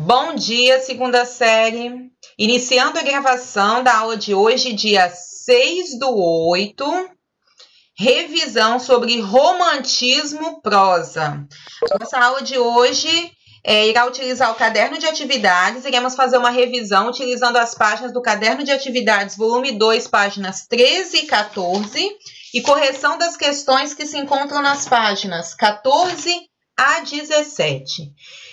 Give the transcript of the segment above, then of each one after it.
Bom dia, segunda série. Iniciando a gravação da aula de hoje, dia 6/8, revisão sobre romantismo prosa. Nossa aula de hoje irá utilizar o caderno de atividades. Iremos fazer uma revisão utilizando as páginas do caderno de atividades, volume 2, páginas 13 e 14, e correção das questões que se encontram nas páginas 14 a 17.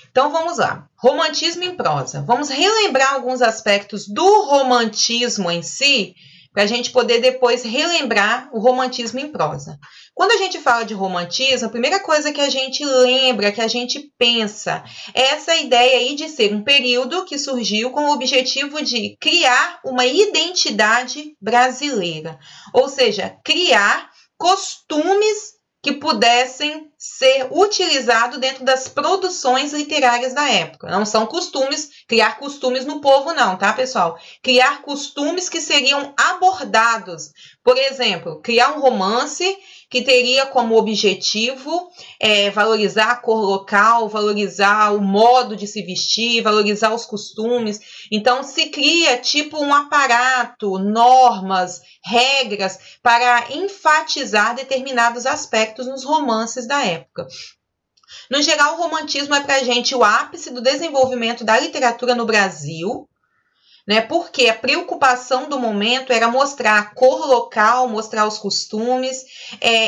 Então, vamos lá. Romantismo em prosa. Vamos relembrar alguns aspectos do romantismo em si, para a gente poder depois relembrar o romantismo em prosa. Quando a gente fala de romantismo, a primeira coisa que a gente lembra, que a gente pensa, é essa ideia aí de ser um período que surgiu com o objetivo de criar uma identidade brasileira. Ou seja, criar costumes que pudessem ser utilizados dentro das produções literárias da época. Não são costumes, criar costumes no povo não, tá, pessoal? Criar costumes que seriam abordados. Por exemplo, criar um romance que teria como objetivo valorizar a cor local, valorizar o modo de se vestir, valorizar os costumes. Então, se cria tipo um aparato, normas, regras para enfatizar determinados aspectos nos romances da época. No geral, o romantismo é para a gente o ápice do desenvolvimento da literatura no Brasil, né? Porque a preocupação do momento era mostrar a cor local, mostrar os costumes,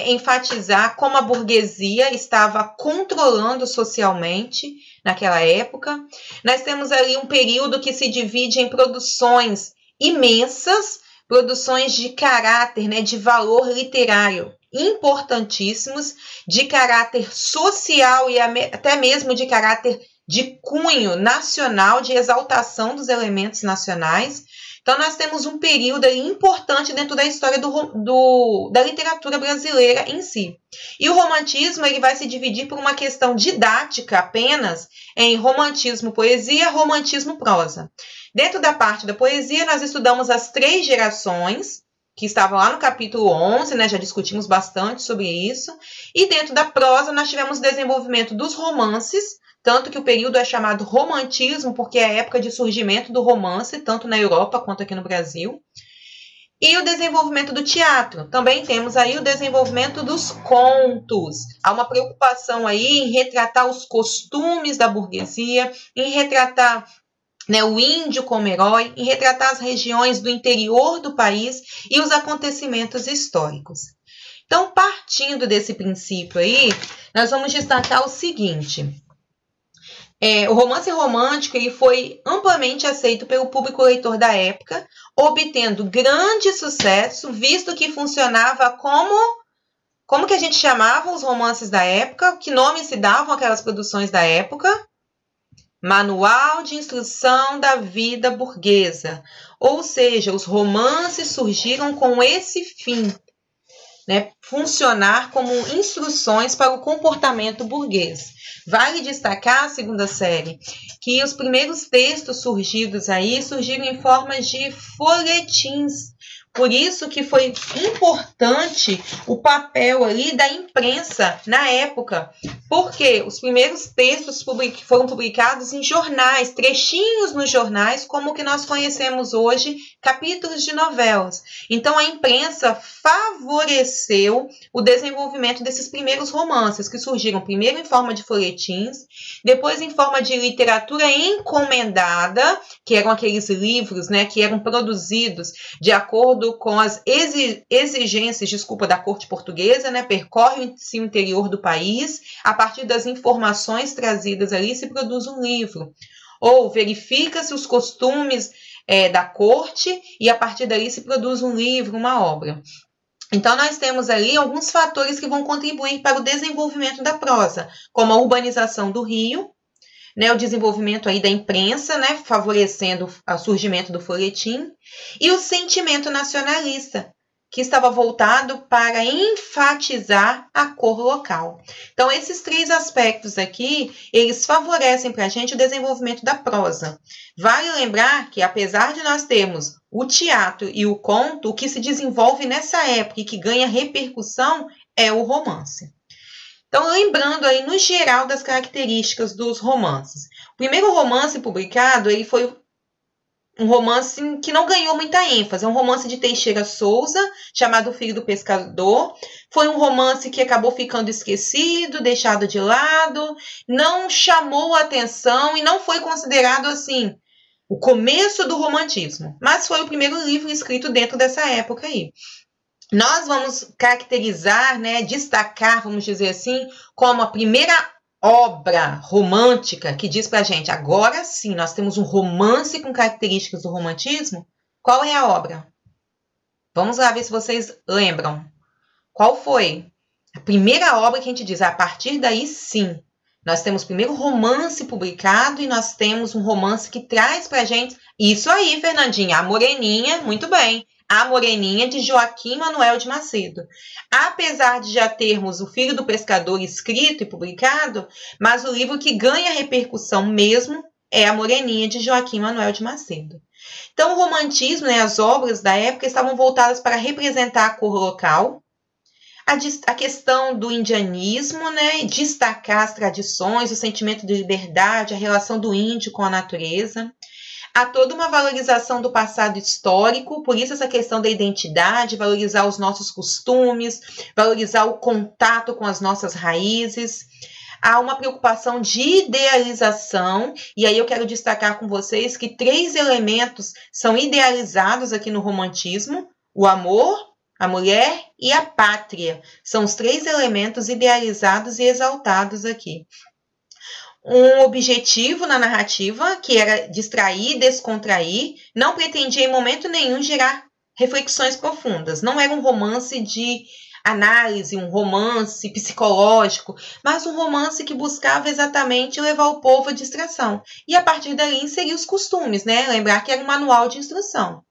enfatizar como a burguesia estava controlando socialmente naquela época. Nós temos ali um período que se divide em produções imensas, produções de caráter, né, de valor literário importantíssimos, de caráter social e até mesmo de caráter de cunho nacional, de exaltação dos elementos nacionais. Então, nós temos um período aí importante dentro da história da literatura brasileira em si. E o romantismo ele vai se dividir por uma questão didática apenas em romantismo poesia, romantismo prosa. Dentro da parte da poesia, nós estudamos as 3 gerações, que estavam lá no capítulo 11, né? Já discutimos bastante sobre isso. E dentro da prosa, nós tivemos o desenvolvimento dos romances, tanto que o período é chamado romantismo, porque é a época de surgimento do romance, tanto na Europa quanto aqui no Brasil. E o desenvolvimento do teatro. Também temos aí o desenvolvimento dos contos. Há uma preocupação aí em retratar os costumes da burguesia, em retratar, né, o índio como herói, em retratar as regiões do interior do país e os acontecimentos históricos. Então, partindo desse princípio aí, nós vamos destacar o seguinte. O romance romântico ele foi amplamente aceito pelo público leitor da época, obtendo grande sucesso, visto que funcionava como que a gente chamava os romances da época, que nomes se davam aquelas produções da época? Manual de instrução da vida burguesa. Ou seja, os romances surgiram com esse fim, né, funcionar como instruções para o comportamento burguês. Vale destacar, segunda série, que os primeiros textos surgidos aí surgiram em forma de folhetins. Por isso que foi importante o papel ali da imprensa na época, porque os primeiros textos foram publicados em jornais, trechinhos nos jornais, como o que nós conhecemos hoje, capítulos de novelas. Então, a imprensa favoreceu o desenvolvimento desses primeiros romances, que surgiram primeiro em forma de folhetins, depois em forma de literatura encomendada, que eram aqueles livros, né, que eram produzidos de acordo com as exigências, da corte portuguesa, né, percorre-se o interior do país, a partir das informações trazidas ali se produz um livro, ou verifica-se os costumes da corte e a partir daí se produz um livro, uma obra. Então, nós temos ali alguns fatores que vão contribuir para o desenvolvimento da prosa, como a urbanização do Rio, né, o desenvolvimento aí da imprensa, né, favorecendo o surgimento do folhetim, e o sentimento nacionalista, que estava voltado para enfatizar a cor local. Então, esses 3 aspectos aqui, eles favorecem para a gente o desenvolvimento da prosa. Vale lembrar que, apesar de nós termos o teatro e o conto, o que se desenvolve nessa época e que ganha repercussão é o romance. Então, lembrando aí, no geral, das características dos romances. O primeiro romance publicado, ele foi um romance que não ganhou muita ênfase. É um romance de Teixeira Souza, chamado O Filho do Pescador. Foi um romance que acabou ficando esquecido, deixado de lado, não chamou atenção e não foi considerado, assim, o começo do romantismo. Mas foi o primeiro livro escrito dentro dessa época aí. Nós vamos caracterizar, né, destacar, vamos dizer assim, como a primeira obra romântica que diz pra gente, agora sim, nós temos um romance com características do romantismo. Qual é a obra? Vamos lá ver se vocês lembram. Qual foi? A primeira obra que a gente diz, a partir daí sim, nós temos o primeiro romance publicado e nós temos um romance que traz pra gente, isso aí, Fernandinha, a Moreninha, muito bem. A Moreninha, de Joaquim Manuel de Macedo. Apesar de já termos O Filho do Pescador escrito e publicado, mas o livro que ganha repercussão mesmo é A Moreninha, de Joaquim Manuel de Macedo. Então, o romantismo, né, as obras da época estavam voltadas para representar a cor local, a questão do indianismo, né, destacar as tradições, o sentimento de liberdade, a relação do índio com a natureza. Há toda uma valorização do passado histórico, por isso essa questão da identidade, valorizar os nossos costumes, valorizar o contato com as nossas raízes. Há uma preocupação de idealização, e aí eu quero destacar com vocês que 3 elementos são idealizados aqui no romantismo: o amor, a mulher e a pátria. São os 3 elementos idealizados e exaltados aqui. Um objetivo na narrativa, que era distrair, descontrair, não pretendia em momento nenhum gerar reflexões profundas. Não era um romance de análise, um romance psicológico, mas um romance que buscava exatamente levar o povo à distração. E a partir daí inserir os costumes, né? Lembrar que era um manual de instrução.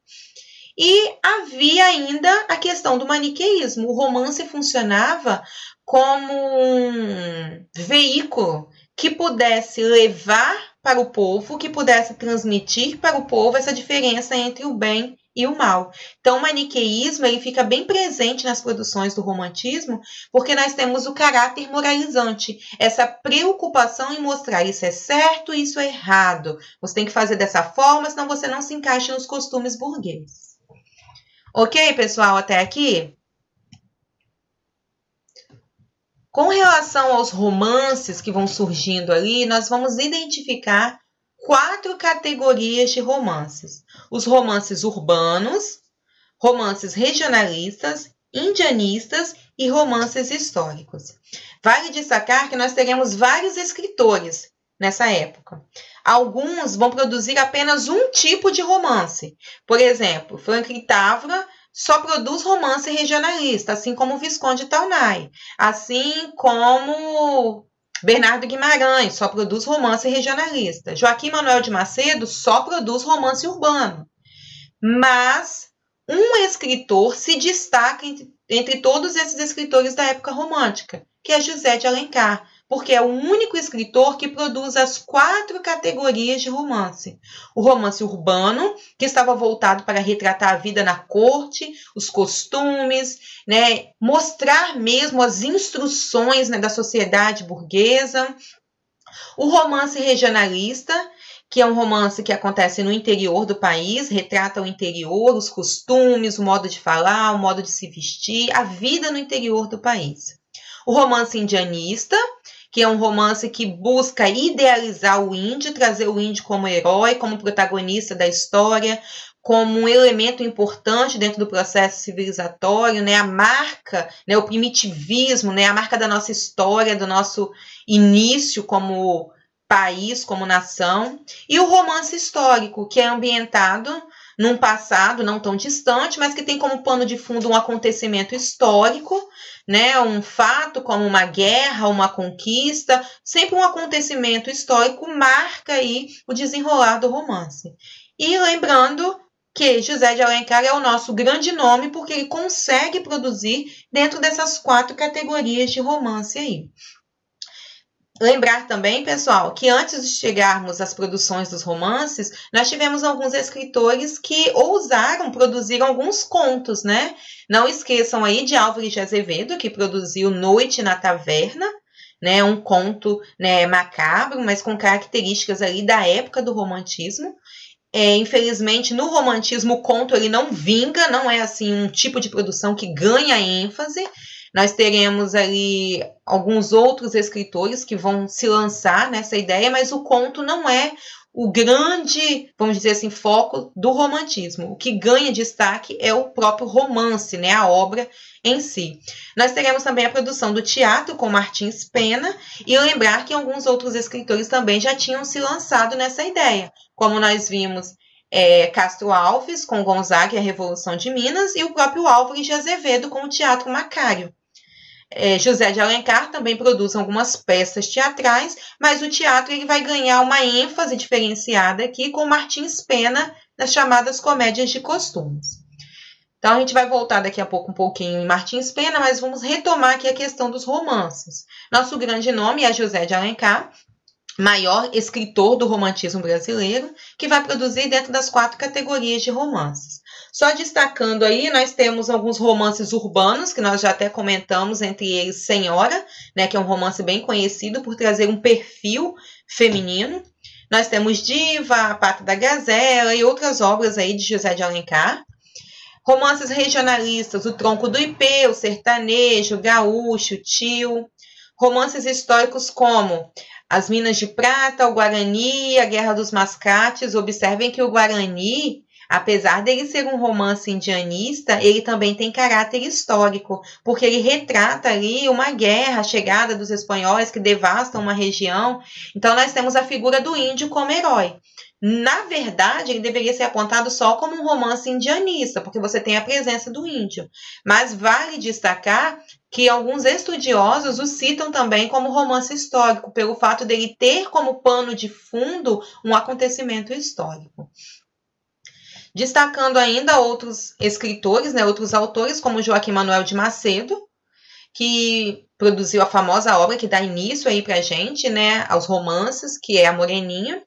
E havia ainda a questão do maniqueísmo. O romance funcionava como um veículo que pudesse levar para o povo, que pudesse transmitir para o povo essa diferença entre o bem e o mal. Então, o maniqueísmo ele fica bem presente nas produções do romantismo, porque nós temos o caráter moralizante, essa preocupação em mostrar isso é certo e isso é errado. Você tem que fazer dessa forma, senão você não se encaixa nos costumes burgueses. Ok, pessoal, até aqui? Com relação aos romances que vão surgindo ali, nós vamos identificar 4 categorias de romances. Os romances urbanos, romances regionalistas, indianistas e romances históricos. Vale destacar que nós teremos vários escritores nessa época. Alguns vão produzir apenas um tipo de romance. Por exemplo, Franklin Távora só produz romance regionalista, assim como o Visconde Taunay. Assim como Bernardo Guimarães só produz romance regionalista. Joaquim Manuel de Macedo só produz romance urbano. Mas um escritor se destaca entre todos esses escritores da época romântica, que é José de Alencar, porque é o único escritor que produz as 4 categorias de romance. O romance urbano, que estava voltado para retratar a vida na corte, os costumes, né, mostrar mesmo as instruções, né, da sociedade burguesa. O romance regionalista, que é um romance que acontece no interior do país, retrata o interior, os costumes, o modo de falar, o modo de se vestir, a vida no interior do país. O romance indianista, que é um romance que busca idealizar o índio, trazer o índio como herói, como protagonista da história, como um elemento importante dentro do processo civilizatório, né? A marca, né? O primitivismo, né? A marca da nossa história, do nosso início como país, como nação. E o romance histórico, que é ambientado num passado não tão distante, mas que tem como pano de fundo um acontecimento histórico, né, um fato como uma guerra, uma conquista, sempre um acontecimento histórico marca aí o desenrolar do romance. E lembrando que José de Alencar é o nosso grande nome porque ele consegue produzir dentro dessas 4 categorias de romance aí. Lembrar também, pessoal, que antes de chegarmos às produções dos romances, nós tivemos alguns escritores que ousaram produzir alguns contos, né? Não esqueçam aí de Álvares de Azevedo, que produziu Noite na Taverna, né, um conto, né, macabro, mas com características ali da época do romantismo. Infelizmente, no romantismo, o conto ele não vinga, não é assim um tipo de produção que ganha ênfase. Nós teremos ali alguns outros escritores que vão se lançar nessa ideia, mas o conto não é o grande, vamos dizer assim, foco do romantismo. O que ganha destaque é o próprio romance, né, a obra em si. Nós teremos também a produção do teatro com Martins Pena e lembrar que alguns outros escritores também já tinham se lançado nessa ideia, como nós vimos Castro Alves com Gonzaga e a Revolução de Minas e o próprio Álvares de Azevedo com o Teatro Macário. José de Alencar também produz algumas peças teatrais, mas o teatro ele vai ganhar uma ênfase diferenciada aqui com Martins Pena nas chamadas comédias de costumes. Então, a gente vai voltar daqui a pouco um pouquinho em Martins Pena, mas vamos retomar aqui a questão dos romances. Nosso grande nome é José de Alencar, maior escritor do romantismo brasileiro, que vai produzir dentro das 4 categorias de romances. Só destacando aí, nós temos alguns romances urbanos, que nós já até comentamos, entre eles Senhora, né, que é um romance bem conhecido por trazer um perfil feminino. Nós temos Diva, A Pata da Gazela e outras obras aí de José de Alencar. Romances regionalistas, O Tronco do Ipê, O Sertanejo, Gaúcho, Tio. Romances históricos como As Minas de Prata, O Guarani, A Guerra dos Mascates. Observem que o Guarani, apesar dele ser um romance indianista, ele também tem caráter histórico, porque ele retrata ali uma guerra, a chegada dos espanhóis que devastam uma região. Então, nós temos a figura do índio como herói. Na verdade, ele deveria ser apontado só como um romance indianista, porque você tem a presença do índio. Mas vale destacar que alguns estudiosos o citam também como romance histórico, pelo fato dele ter como pano de fundo um acontecimento histórico. Destacando ainda outros escritores, né, outros autores, como Joaquim Manuel de Macedo, que produziu a famosa obra que dá início aí pra gente, né, aos romances, que é A Moreninha.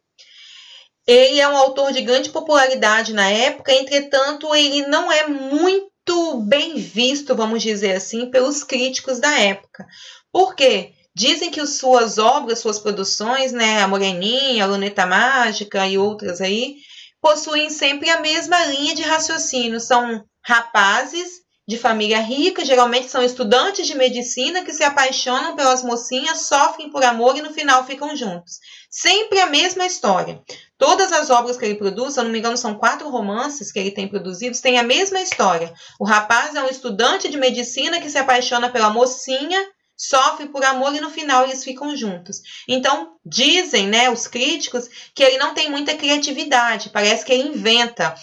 Ele é um autor de grande popularidade na época, entretanto, ele não é muito bem visto, vamos dizer assim, pelos críticos da época. Por quê? Dizem que suas obras, suas produções, né, A Moreninha, A Luneta Mágica e outras aí, possuem sempre a mesma linha de raciocínio. São rapazes de família rica, geralmente são estudantes de medicina que se apaixonam pelas mocinhas, sofrem por amor e no final ficam juntos. Sempre a mesma história. Todas as obras que ele produz, se eu não me engano, são 4 romances que ele tem produzidos, têm a mesma história. O rapaz é um estudante de medicina que se apaixona pela mocinha, sofre por amor e no final eles ficam juntos. Então, dizem, né, os críticos, que ele não tem muita criatividade, parece que ele inventa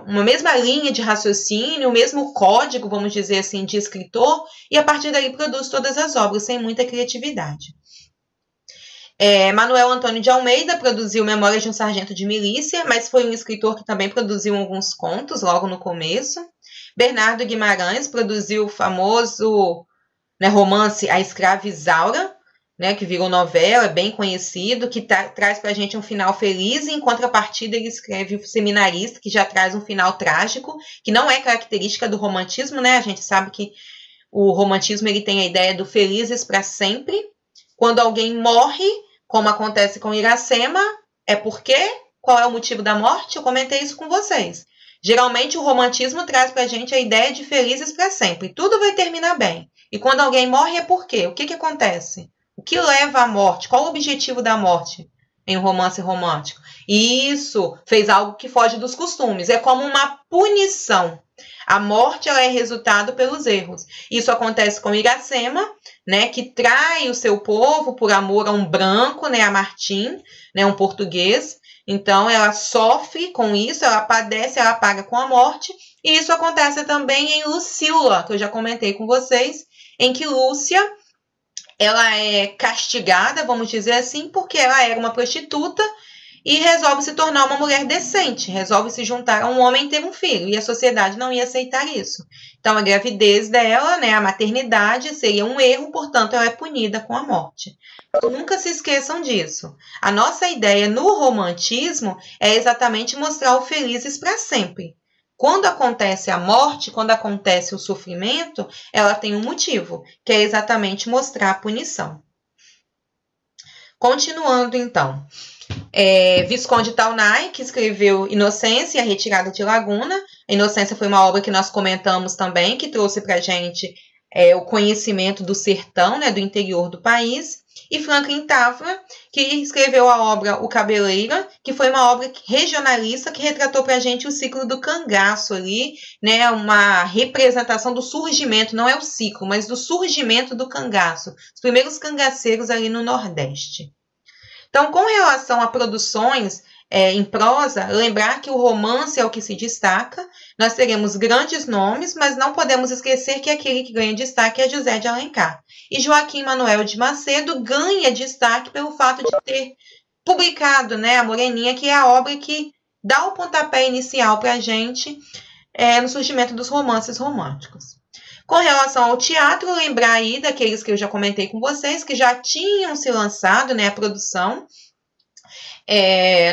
uma mesma linha de raciocínio, o mesmo código, vamos dizer assim, de escritor, e a partir daí produz todas as obras sem muita criatividade. Manuel Antônio de Almeida produziu Memórias de um Sargento de Milícia, mas foi um escritor que também produziu alguns contos logo no começo. Bernardo Guimarães produziu o famoso, né, romance A Escrava Isaura, né, que virou novela, é bem conhecido, que traz para a gente um final feliz, e em contrapartida ele escreve O Seminarista, que já traz um final trágico, que não é característica do romantismo, né? A gente sabe que o romantismo ele tem a ideia do felizes para sempre. Quando alguém morre, como acontece com Iracema, é porque? Qual é o motivo da morte? Eu comentei isso com vocês. Geralmente o romantismo traz para a gente a ideia de felizes para sempre. Tudo vai terminar bem. E quando alguém morre é por quê? O que acontece? O que leva à morte? Qual o objetivo da morte em um romance romântico? Isso fez algo que foge dos costumes. É como uma punição. A morte ela é resultado pelos erros. Isso acontece com Iracema, né, que trai o seu povo por amor a um branco, né, a Martim, né, um português. Então, ela sofre com isso, ela padece, ela paga com a morte. E isso acontece também em Lucila, que eu já comentei com vocês, em que Lúcia ela é castigada, vamos dizer assim, porque ela era uma prostituta e resolve se tornar uma mulher decente, resolve se juntar a um homem e ter um filho, e a sociedade não ia aceitar isso. Então, a gravidez dela, né, a maternidade, seria um erro, portanto, ela é punida com a morte. Então, nunca se esqueçam disso. A nossa ideia no romantismo é exatamente mostrar o felizes para sempre. quando acontece a morte, quando acontece o sofrimento, ela tem um motivo, que é exatamente mostrar a punição. Continuando, então. Visconde Taunay, que escreveu Inocência e a Retirada de Laguna. A Inocência foi uma obra que nós comentamos também, que trouxe para a gente o conhecimento do sertão, né, do interior do país. E Franklin Tafra, que escreveu a obra O Cabeleira, que foi uma obra regionalista que retratou para a gente o ciclo do cangaço ali, né, uma representação do surgimento, não é o ciclo, mas do surgimento do cangaço, os primeiros cangaceiros ali no Nordeste. Então, com relação a produções em prosa, lembrar que o romance é o que se destaca. Nós teremos grandes nomes, mas não podemos esquecer que aquele que ganha destaque é José de Alencar. E Joaquim Manuel de Macedo ganha destaque pelo fato de ter publicado, né, A Moreninha, que é a obra que dá o pontapé inicial para a gente no surgimento dos romances românticos. Com relação ao teatro, lembrar aí daqueles que eu já comentei com vocês, que já tinham se lançado, né, a produção.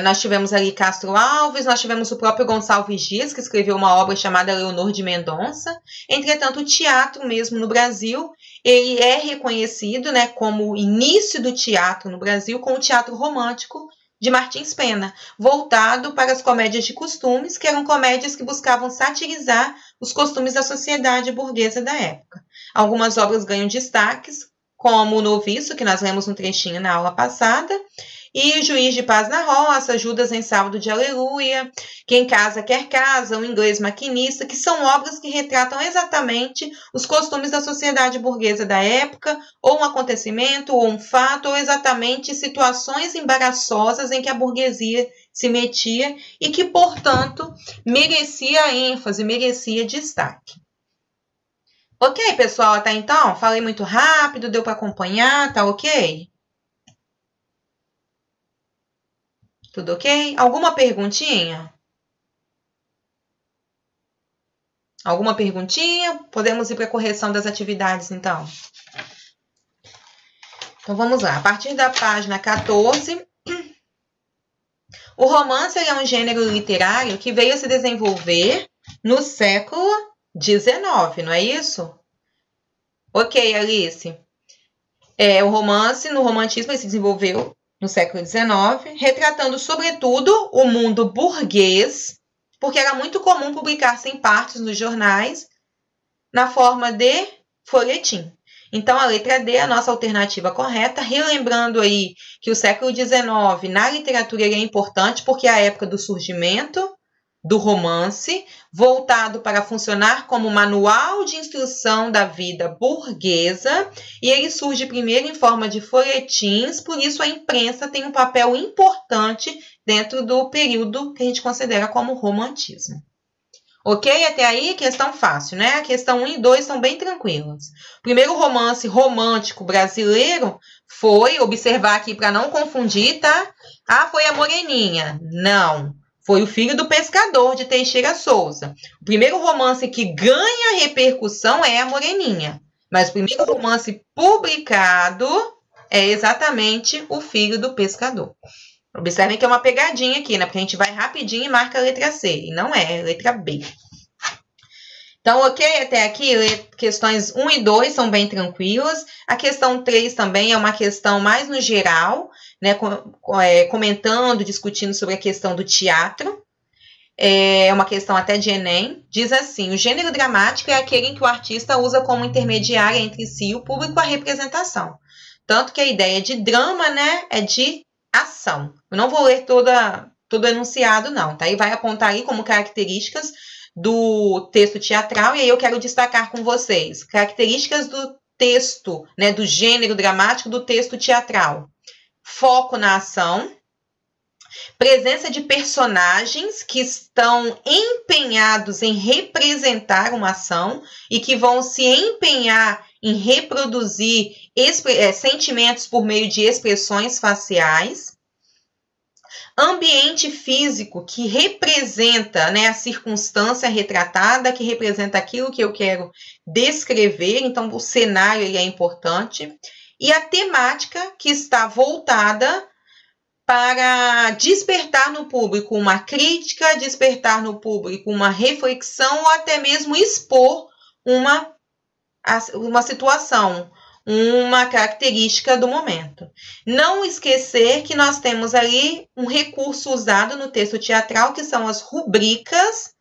Nós tivemos ali Castro Alves, nós tivemos o próprio Gonçalves Dias, que escreveu uma obra chamada Leonor de Mendonça. Entretanto, o teatro mesmo no Brasil, ele é reconhecido, né, como o início do teatro no Brasil com o teatro romântico de Martins Pena, voltado para as comédias de costumes, que eram comédias que buscavam satirizar os costumes da sociedade burguesa da época. Algumas obras ganham destaques, como O Noviço, que nós lemos um trechinho na aula passada, e O Juiz de Paz na Roça, Judas em Sábado de Aleluia, Quem Casa Quer Casa, O Inglês Maquinista, que são obras que retratam exatamente os costumes da sociedade burguesa da época, ou um acontecimento, ou um fato, ou exatamente situações embaraçosas em que a burguesia se metia e que, portanto, merecia ênfase, merecia destaque. Ok, pessoal, até então? Falei muito rápido, deu para acompanhar, tá ok? Tudo ok? Alguma perguntinha? Alguma perguntinha? Podemos ir para a correção das atividades, então. Então, vamos lá. A partir da página 14, o romance é um gênero literário que veio a se desenvolver no século XIX, não é isso? Ok, Alice. O romance, no romantismo, ele se desenvolveu no século XIX, retratando, sobretudo, o mundo burguês, porque era muito comum publicar-se em partes nos jornais na forma de folhetim. Então, a letra D é a nossa alternativa correta, relembrando aí que o século XIX, na literatura, ele é importante porque é a época do surgimento do romance, voltado para funcionar como manual de instrução da vida burguesa, e ele surge primeiro em forma de folhetins, por isso a imprensa tem um papel importante dentro do período que a gente considera como romantismo. Ok? Até aí, questão fácil, né? A questão 1 e 2 são bem tranquilas. O primeiro romance romântico brasileiro foi, observar aqui para não confundir, tá? Foi a Moreninha. Não. Foi O Filho do Pescador, de Teixeira Souza. O primeiro romance que ganha repercussão é a Moreninha. Mas o primeiro romance publicado é exatamente O Filho do Pescador. Observem que é uma pegadinha aqui, né? Porque a gente vai rapidinho e marca a letra C. E não é, a letra B. Então, ok? Até aqui, questões 1 e 2 são bem tranquilas. A questão 3 também é uma questão mais no geral, né? Comentando, discutindo sobre a questão do teatro. É uma questão até de Enem. Diz assim: o gênero dramático é aquele em que o artista usa como intermediária entre si e o público a representação. Tanto que a ideia de drama, né, é de ação. Eu não vou ler todo o enunciado, não, tá? E vai apontar aí como características do texto teatral, e aí eu quero destacar com vocês características do texto, né, do gênero dramático do texto teatral. Foco na ação, presença de personagens que estão empenhados em representar uma ação e que vão se empenhar em reproduzir sentimentos por meio de expressões faciais. Ambiente físico que representa, né, a circunstância retratada, que representa aquilo que eu quero descrever. Então, o cenário ele é importante. E a temática que está voltada para despertar no público uma crítica, despertar no público uma reflexão ou até mesmo expor uma situação, uma característica do momento. Não esquecer que nós temos ali um recurso usado no texto teatral, que são as rubricas,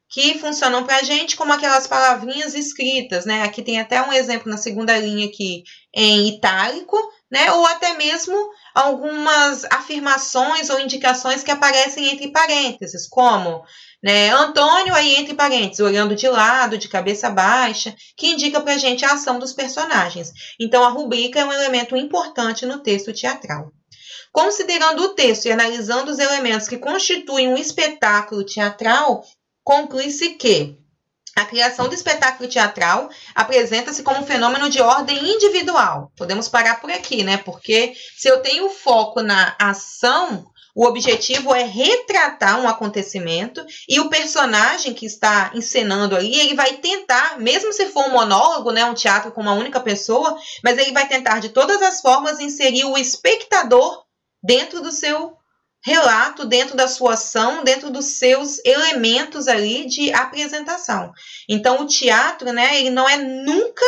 que funcionam para a gente como aquelas palavrinhas escritas, né? Aqui tem até um exemplo na segunda linha aqui em itálico, né? Ou até mesmo algumas afirmações ou indicações que aparecem entre parênteses, como, né, Antônio aí entre parênteses, olhando de lado, de cabeça baixa, que indica para a gente a ação dos personagens. Então, a rubrica é um elemento importante no texto teatral. Considerando o texto e analisando os elementos que constituem um espetáculo teatral, conclui-se que a criação do espetáculo teatral apresenta-se como um fenômeno de ordem individual. Podemos parar por aqui, né? Porque se eu tenho foco na ação, o objetivo é retratar um acontecimento e o personagem que está encenando ali, ele vai tentar, mesmo se for um monólogo, né, um teatro com uma única pessoa, mas ele vai tentar de todas as formas inserir o espectador dentro do seu relato, dentro da sua ação, dentro dos seus elementos ali de apresentação. Então, o teatro, né, ele não é nunca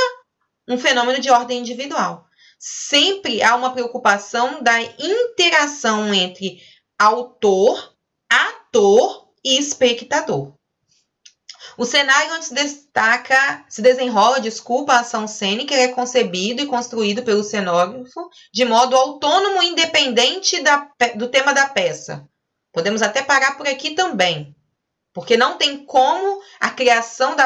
um fenômeno de ordem individual. Sempre há uma preocupação da interação entre autor, ator e espectador. O cenário onde se desenrola, a ação cênica, é concebido e construído pelo cenógrafo de modo autônomo e independente do tema da peça. Podemos até parar por aqui também, porque não tem como a criação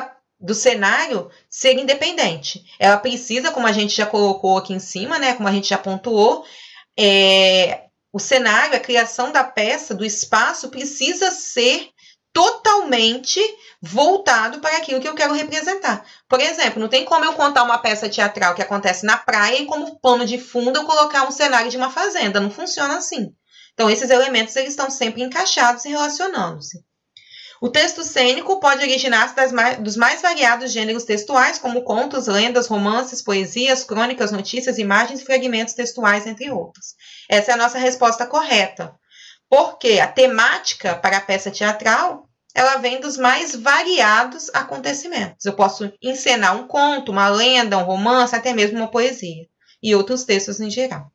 do cenário ser independente. Ela precisa, como a gente já colocou aqui em cima, né, como a gente já pontuou, o cenário, a criação da peça, do espaço, precisa ser totalmente voltado para aquilo que eu quero representar. Por exemplo, não tem como eu contar uma peça teatral que acontece na praia e como pano de fundo eu colocar um cenário de uma fazenda. Não funciona assim. Então, esses elementos eles estão sempre encaixados e relacionando-se. O texto cênico pode originar-se dos mais variados gêneros textuais, como contos, lendas, romances, poesias, crônicas, notícias, imagens e fragmentos textuais, entre outros. Essa é a nossa resposta correta. Porque a temática para a peça teatral, ela vem dos mais variados acontecimentos. Eu posso encenar um conto, uma lenda, um romance, até mesmo uma poesia. E outros textos em geral.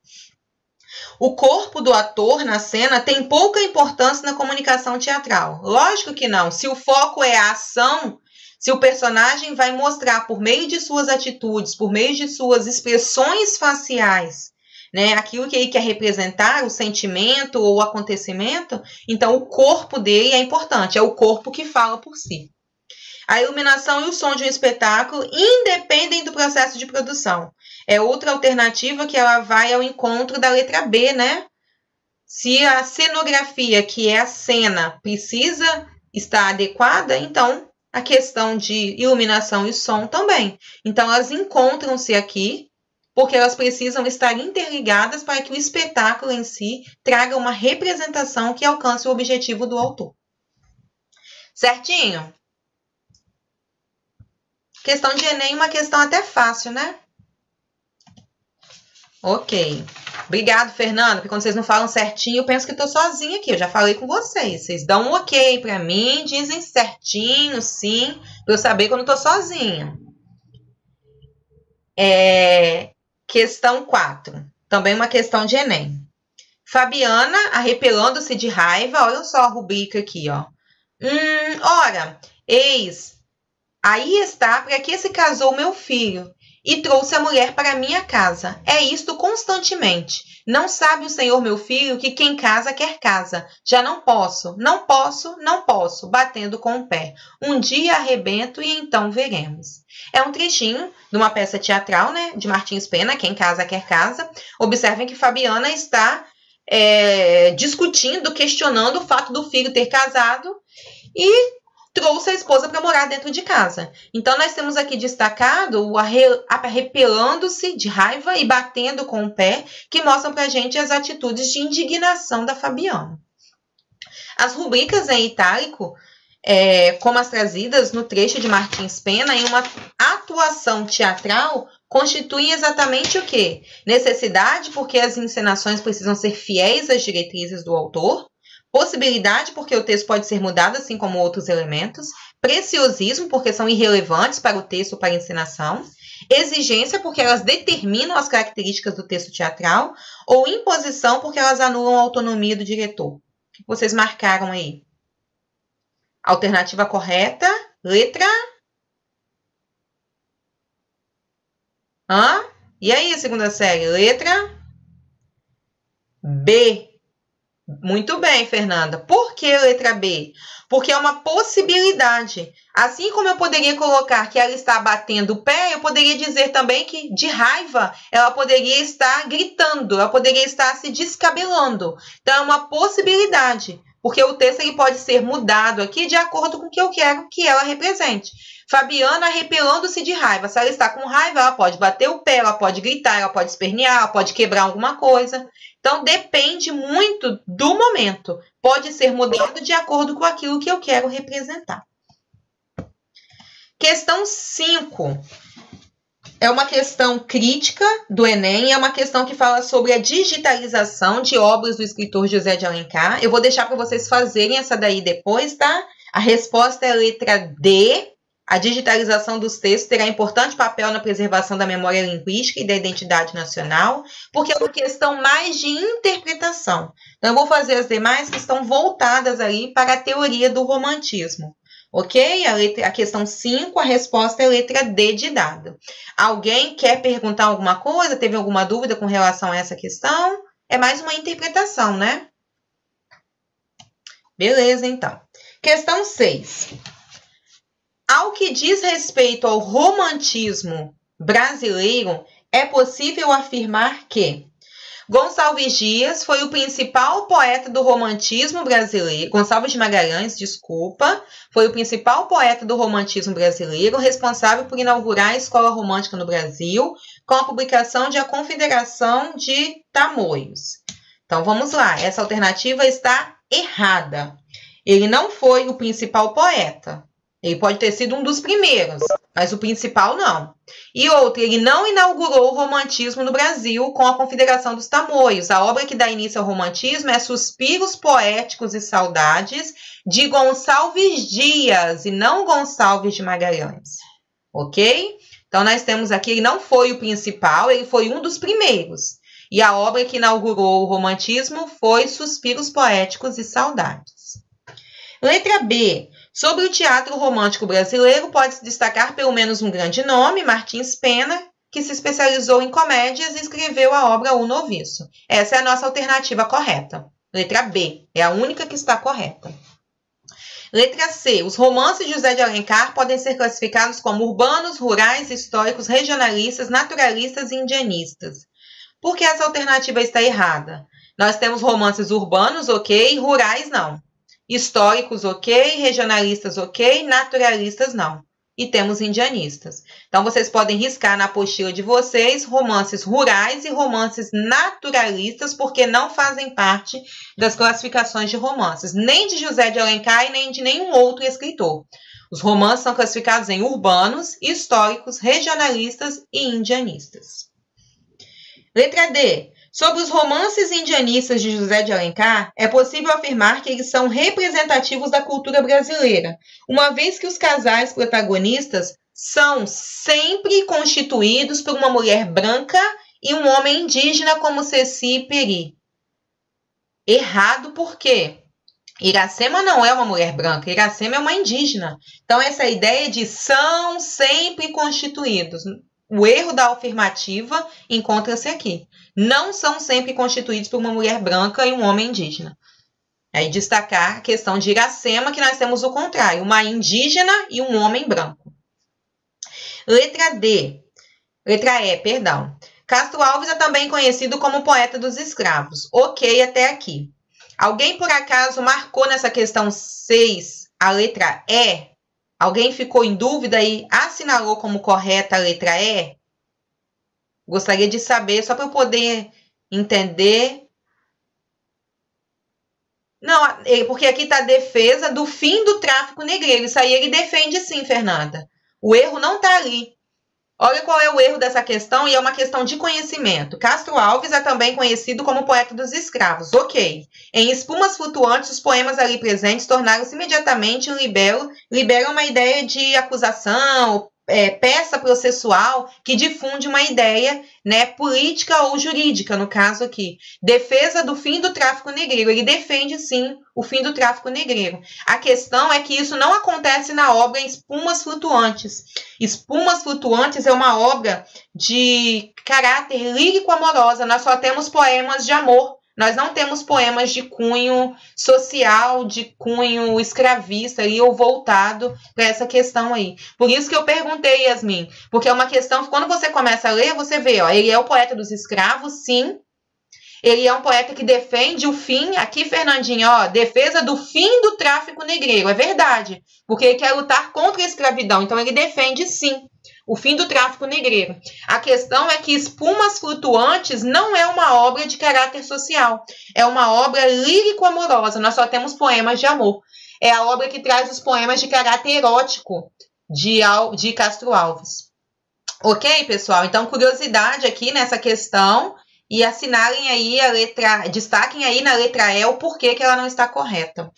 O corpo do ator na cena tem pouca importância na comunicação teatral. Lógico que não. Se o foco é a ação, se o personagem vai mostrar por meio de suas atitudes, por meio de suas expressões faciais, né, aquilo que ele quer representar, o sentimento ou o acontecimento, então o corpo dele é importante, é o corpo que fala por si. A iluminação e o som de um espetáculo independem do processo de produção. É outra alternativa que ela vai ao encontro da letra B, né? Se a cenografia, que é a cena, precisa estar adequada, então a questão de iluminação e som também. Então elas encontram-se aqui, porque elas precisam estar interligadas para que o espetáculo em si traga uma representação que alcance o objetivo do autor. Certinho? Questão de Enem, uma questão até fácil, né? Ok. Obrigado, Fernando, porque quando vocês não falam certinho, eu penso que estou sozinha aqui. Eu já falei com vocês. Vocês dão um ok para mim, dizem certinho, sim, para eu saber quando estou sozinha. Questão 4. Também uma questão de Enem. Fabiana, arrepelando-se de raiva, olha só a rubrica aqui, ó. Ora, eis, aí está para que se casou meu filho e trouxe a mulher para minha casa. É isto constantemente. Não sabe o Senhor meu filho que quem casa quer casa. Já não posso, batendo com o pé. Um dia arrebento e então veremos. É um trechinho de uma peça teatral, né, de Martins Pena, Quem Casa Quer Casa. Observem que Fabiana está discutindo, questionando o fato do filho ter casado e trouxe a esposa para morar dentro de casa. Então, nós temos aqui destacado o arrepelando-se de raiva e batendo com o pé, que mostram para a gente as atitudes de indignação da Fabiana. As rubricas em itálico, como as trazidas no trecho de Martins Pena, em uma atuação teatral, constituem exatamente o quê? Necessidade, porque as encenações precisam ser fiéis às diretrizes do autor. Possibilidade, porque o texto pode ser mudado, assim como outros elementos. Preciosismo, porque são irrelevantes para o texto ou para a encenação. Exigência, porque elas determinam as características do texto teatral. Ou imposição, porque elas anulam a autonomia do diretor. O que vocês marcaram aí? Alternativa correta, letra... E aí, segunda série? Letra B. Muito bem, Fernanda. Por que letra B? Porque é uma possibilidade. Assim como eu poderia colocar que ela está batendo o pé, eu poderia dizer também que, de raiva, ela poderia estar gritando, ela poderia estar se descabelando. Então, é uma possibilidade. Porque o texto ele pode ser mudado aqui de acordo com o que eu quero que ela represente. Fabiana arrepelando-se de raiva. Se ela está com raiva, ela pode bater o pé, ela pode gritar, ela pode espernear, ela pode quebrar alguma coisa. Então, depende muito do momento. Pode ser mudado de acordo com aquilo que eu quero representar. Questão 5. É uma questão crítica do Enem, é uma questão que fala sobre a digitalização de obras do escritor José de Alencar. Eu vou deixar para vocês fazerem essa daí depois, tá? A resposta é a letra D. A digitalização dos textos terá importante papel na preservação da memória linguística e da identidade nacional, porque é uma questão mais de interpretação. Então, eu vou fazer as demais que estão voltadas aí para a teoria do romantismo. Ok? A questão 5, a resposta é a letra D de dado. Alguém quer perguntar alguma coisa? Teve alguma dúvida com relação a essa questão? É mais uma interpretação, né? Beleza, então. Questão 6. Ao que diz respeito ao romantismo brasileiro, é possível afirmar que Gonçalves Dias foi o principal poeta do romantismo brasileiro. Gonçalves de Magalhães, desculpa, foi o principal poeta do romantismo brasileiro, responsável por inaugurar a escola romântica no Brasil, com a publicação de A Confederação de Tamoios. Então, vamos lá. Essa alternativa está errada. Ele não foi o principal poeta. Ele pode ter sido um dos primeiros, mas o principal não. E outro, ele não inaugurou o romantismo no Brasil com a Confederação dos Tamoios. A obra que dá início ao romantismo é Suspiros Poéticos e Saudades, de Gonçalves Dias, e não Gonçalves de Magalhães. Ok? Então, nós temos aqui, ele não foi o principal, ele foi um dos primeiros. E a obra que inaugurou o romantismo foi Suspiros Poéticos e Saudades. Letra B. Sobre o teatro romântico brasileiro, pode-se destacar pelo menos um grande nome, Martins Pena, que se especializou em comédias e escreveu a obra O Noviço. Essa é a nossa alternativa correta. Letra B. É a única que está correta. Letra C. Os romances de José de Alencar podem ser classificados como urbanos, rurais, históricos, regionalistas, naturalistas e indianistas. Por que essa alternativa está errada? Nós temos romances urbanos, ok, rurais não. Históricos, ok, regionalistas, ok, naturalistas, não. E temos indianistas. Então, vocês podem riscar na apostila de vocês romances rurais e romances naturalistas, porque não fazem parte das classificações de romances, nem de José de Alencar e nem de nenhum outro escritor. Os romances são classificados em urbanos, históricos, regionalistas e indianistas. Letra D. Sobre os romances indianistas de José de Alencar, é possível afirmar que eles são representativos da cultura brasileira, uma vez que os casais protagonistas são sempre constituídos por uma mulher branca e um homem indígena como Ceci e Peri. Errado por quê? Iracema não é uma mulher branca, Iracema é uma indígena. Então, essa ideia de são sempre constituídos. O erro da afirmativa encontra-se aqui. Não são sempre constituídos por uma mulher branca e um homem indígena. Aí destacar a questão de Iracema, que nós temos o contrário, uma indígena e um homem branco. Letra D. Letra E, perdão. Castro Alves é também conhecido como poeta dos escravos. Ok, até aqui. Alguém por acaso marcou nessa questão 6 a letra E? Alguém ficou em dúvida e assinalou como correta a letra E? Gostaria de saber, só para eu poder entender. Não, porque aqui está a defesa do fim do tráfico negreiro. Isso aí ele defende sim, Fernanda. O erro não está ali. Olha qual é o erro dessa questão, e é uma questão de conhecimento. Castro Alves é também conhecido como poeta dos escravos. Ok. Em Espumas Flutuantes, os poemas ali presentes tornaram-se imediatamente um libelo, liberam uma ideia de acusação, peça processual que difunde uma ideia, né, política ou jurídica, no caso aqui. Defesa do fim do tráfico negreiro. Ele defende, sim, o fim do tráfico negreiro. A questão é que isso não acontece na obra Espumas Flutuantes. Espumas Flutuantes é uma obra de caráter lírico-amorosa. Nós só temos poemas de amor. Nós não temos poemas de cunho social, de cunho escravista aí, ou voltado para essa questão aí. Por isso que eu perguntei, Yasmin, porque é uma questão que quando você começa a ler, você vê, ó, ele é o poeta dos escravos, sim. Ele é um poeta que defende o fim, aqui Fernandinho, ó, defesa do fim do tráfico negreiro, é verdade, porque ele quer lutar contra a escravidão, então ele defende sim o fim do tráfico negreiro. A questão é que Espumas Flutuantes não é uma obra de caráter social, é uma obra lírico-amorosa, nós só temos poemas de amor. É a obra que traz os poemas de caráter erótico de Castro Alves. Ok, pessoal? Então, curiosidade aqui nessa questão, e assinalem aí a letra, destaquem aí na letra E o porquê que ela não está correta.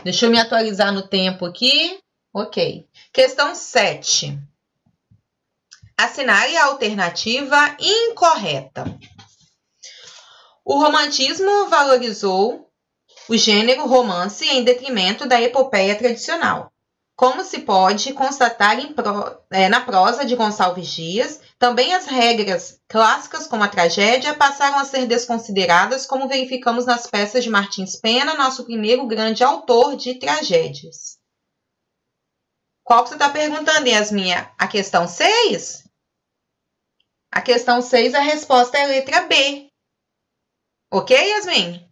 Deixa eu me atualizar no tempo aqui. Ok. Questão 7. Assinale a alternativa incorreta. O romantismo valorizou o gênero romance em detrimento da epopeia tradicional. Como se pode constatar na prosa de Gonçalves Dias, também as regras clássicas como a tragédia passaram a ser desconsideradas, como verificamos nas peças de Martins Pena, nosso primeiro grande autor de tragédias. Qual que você está perguntando, Yasmin? A questão 6? A questão 6, a resposta é a letra B. Ok, Yasmin?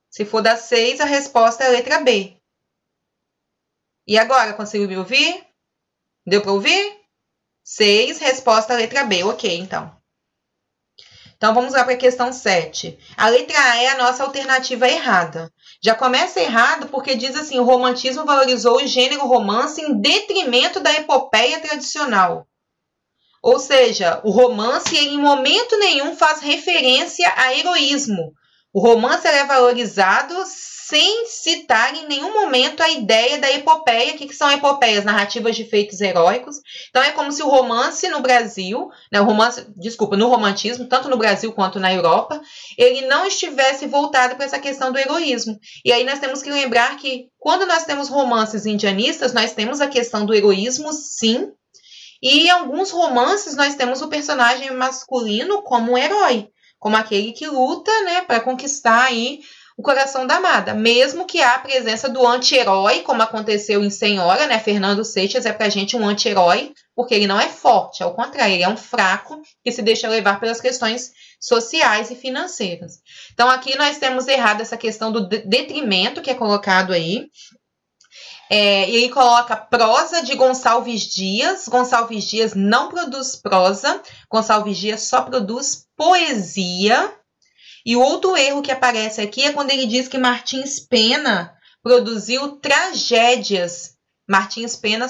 Se for da 6, a resposta é a letra B. E agora, conseguiu me ouvir? Deu para ouvir? 6, resposta a letra B. Ok, então. Então, vamos lá para a questão 7. A letra A é a nossa alternativa errada. Já começa errado porque diz assim, o romantismo valorizou o gênero romance em detrimento da epopeia tradicional. Ou seja, o romance em momento nenhum faz referência a heroísmo. O romance é valorizado sem citar em nenhum momento a ideia da epopeia. O que são epopeias? Narrativas de feitos heróicos. Então, é como se o romance no Brasil, né, no romantismo, tanto no Brasil quanto na Europa, ele não estivesse voltado para essa questão do heroísmo. E aí nós temos que lembrar que quando nós temos romances indianistas, nós temos a questão do heroísmo, sim, e em alguns romances nós temos o personagem masculino como um herói, como aquele que luta, né, para conquistar aí o coração da amada, mesmo que há a presença do anti-herói, como aconteceu em Senhora, né? Fernando Seixas é pra gente um anti-herói, porque ele não é forte, ao contrário, ele é um fraco que se deixa levar pelas questões sociais e financeiras. Então, aqui nós temos errado essa questão do detrimento que é colocado aí. E ele coloca prosa de Gonçalves Dias. Gonçalves Dias não produz prosa, Gonçalves Dias só produz poesia. E o outro erro que aparece aqui é quando ele diz que Martins Pena produziu tragédias. Martins Pena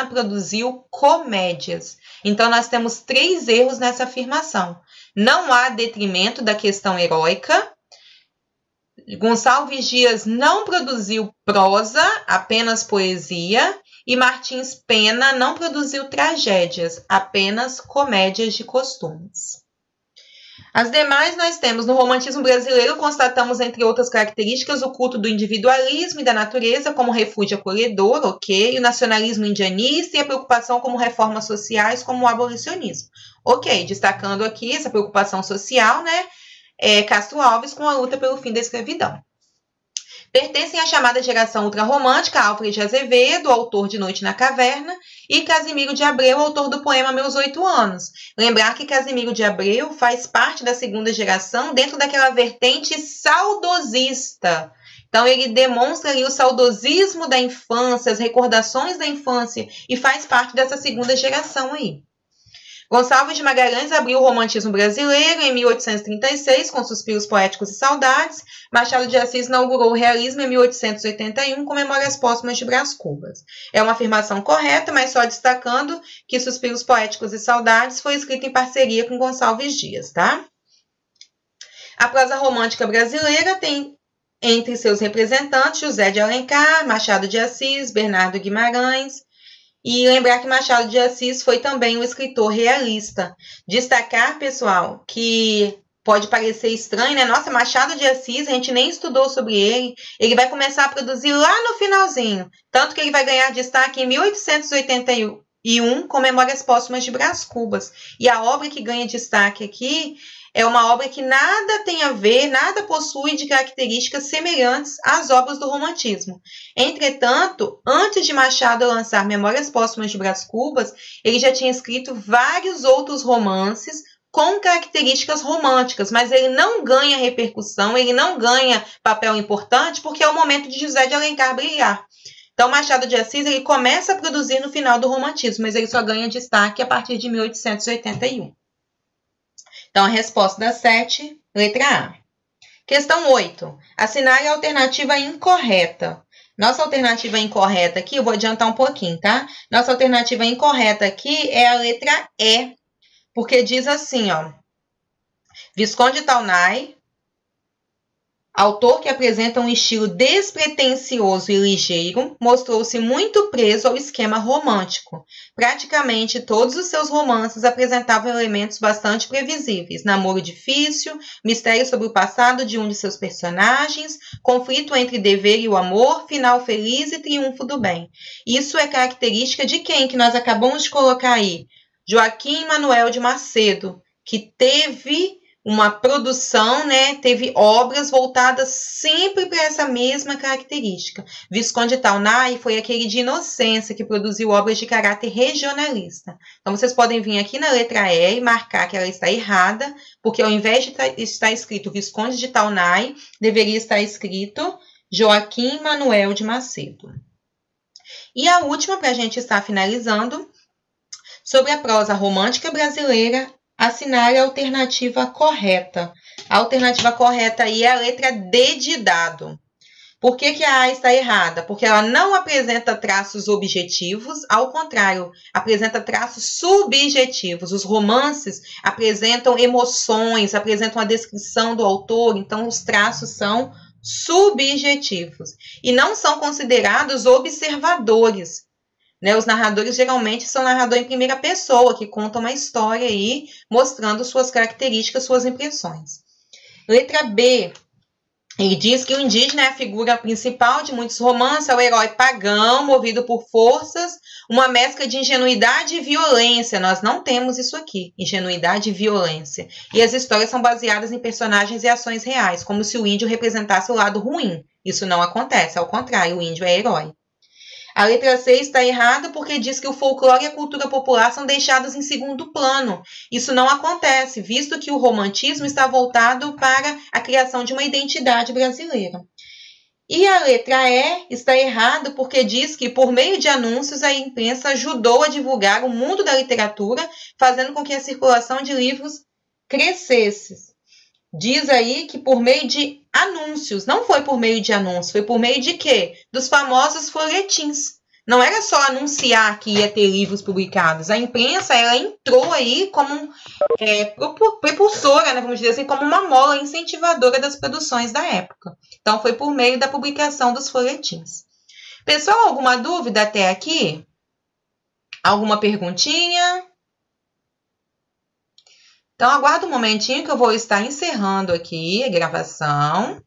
produziu comédias. Então, nós temos 3 erros nessa afirmação. Não há detrimento da questão heróica. Gonçalves Dias não produziu prosa, apenas poesia. E Martins Pena não produziu tragédias, apenas comédias de costumes. As demais nós temos no romantismo brasileiro, constatamos, entre outras características, o culto do individualismo e da natureza como refúgio acolhedor, ok, o nacionalismo indianista e a preocupação como reformas sociais, como o abolicionismo. Ok, destacando aqui essa preocupação social, né, Castro Alves com a luta pelo fim da escravidão. Pertencem à chamada geração ultrarromântica Álvares de Azevedo, autor de Noite na Caverna, e Casimiro de Abreu, autor do poema Meus 8 Anos. Lembrar que Casimiro de Abreu faz parte da segunda geração dentro daquela vertente saudosista. Então, ele demonstra ali o saudosismo da infância, as recordações da infância, e faz parte dessa segunda geração aí. Gonçalves de Magalhães abriu o romantismo brasileiro em 1836, com Suspiros Poéticos e Saudades. Machado de Assis inaugurou o realismo em 1881, com Memórias Póstumas de Brás Cubas. É uma afirmação correta, mas só destacando que Suspiros Poéticos e Saudades foi escrito em parceria com Gonçalves Dias, tá? A prosa romântica brasileira tem entre seus representantes José de Alencar, Machado de Assis, Bernardo Guimarães. E lembrar que Machado de Assis foi também um escritor realista. Destacar, pessoal, que pode parecer estranho, né? Nossa, Machado de Assis, a gente nem estudou sobre ele. Ele vai começar a produzir lá no finalzinho. Tanto que ele vai ganhar destaque em 1881 com Memórias Póstumas de Brás Cubas. E a obra que ganha destaque aqui é uma obra que nada tem a ver, nada possui de características semelhantes às obras do romantismo. Entretanto, antes de Machado lançar Memórias Póstumas de Brás Cubas, ele já tinha escrito vários outros romances com características românticas, mas ele não ganha repercussão, ele não ganha papel importante porque é o momento de José de Alencar brilhar. Então, Machado de Assis ele começa a produzir no final do romantismo, mas ele só ganha destaque a partir de 1881. Então, a resposta da 7, letra A. Questão 8. Assinale a alternativa incorreta. Nossa alternativa incorreta aqui, eu vou adiantar um pouquinho, tá? Nossa alternativa incorreta aqui é a letra E, porque diz assim, ó. Visconde Taunay, autor que apresenta um estilo despretensioso e ligeiro, mostrou-se muito preso ao esquema romântico. Praticamente todos os seus romances apresentavam elementos bastante previsíveis: namoro difícil, mistério sobre o passado de um de seus personagens, conflito entre dever e o amor, final feliz e triunfo do bem. Isso é característica de quem que nós acabamos de colocar aí? Joaquim Manuel de Macedo, que teve uma produção, né, teve obras voltadas sempre para essa mesma característica. Visconde Taunay foi aquele de Inocência que produziu obras de caráter regionalista. Então, vocês podem vir aqui na letra E e marcar que ela está errada, porque ao invés de estar escrito Visconde de Taunay, deveria estar escrito Joaquim Manuel de Macedo. E a última, para a gente estar finalizando, sobre a prosa romântica brasileira, assinale a alternativa correta. A alternativa correta aí é a letra D de dado. Por que a A está errada? Porque ela não apresenta traços objetivos, ao contrário, apresenta traços subjetivos. Os romances apresentam emoções, apresentam a descrição do autor, então os traços são subjetivos e não são considerados observadores. Né, os narradores geralmente são narradores em primeira pessoa, que contam uma história aí, mostrando suas características, suas impressões. Letra B. Ele diz que o indígena é a figura principal de muitos romances, é o herói pagão, movido por forças, uma mescla de ingenuidade e violência. Nós não temos isso aqui, ingenuidade e violência. E as histórias são baseadas em personagens e ações reais, como se o índio representasse o lado ruim. Isso não acontece, ao contrário, o índio é herói. A letra C está errada porque diz que o folclore e a cultura popular são deixados em segundo plano. Isso não acontece, visto que o romantismo está voltado para a criação de uma identidade brasileira. E a letra E está errada porque diz que, por meio de anúncios, a imprensa ajudou a divulgar o mundo da literatura, fazendo com que a circulação de livros crescesse. Diz aí que por meio de anúncios, não foi por meio de anúncios, foi por meio de quê? Dos famosos folhetins. Não era só anunciar que ia ter livros publicados. A imprensa, ela entrou aí como propulsora, né, vamos dizer assim, como uma mola incentivadora das produções da época. Então, foi por meio da publicação dos folhetins. Pessoal, alguma dúvida até aqui? Alguma perguntinha? Então, aguarda um momentinho que eu vou estar encerrando aqui a gravação.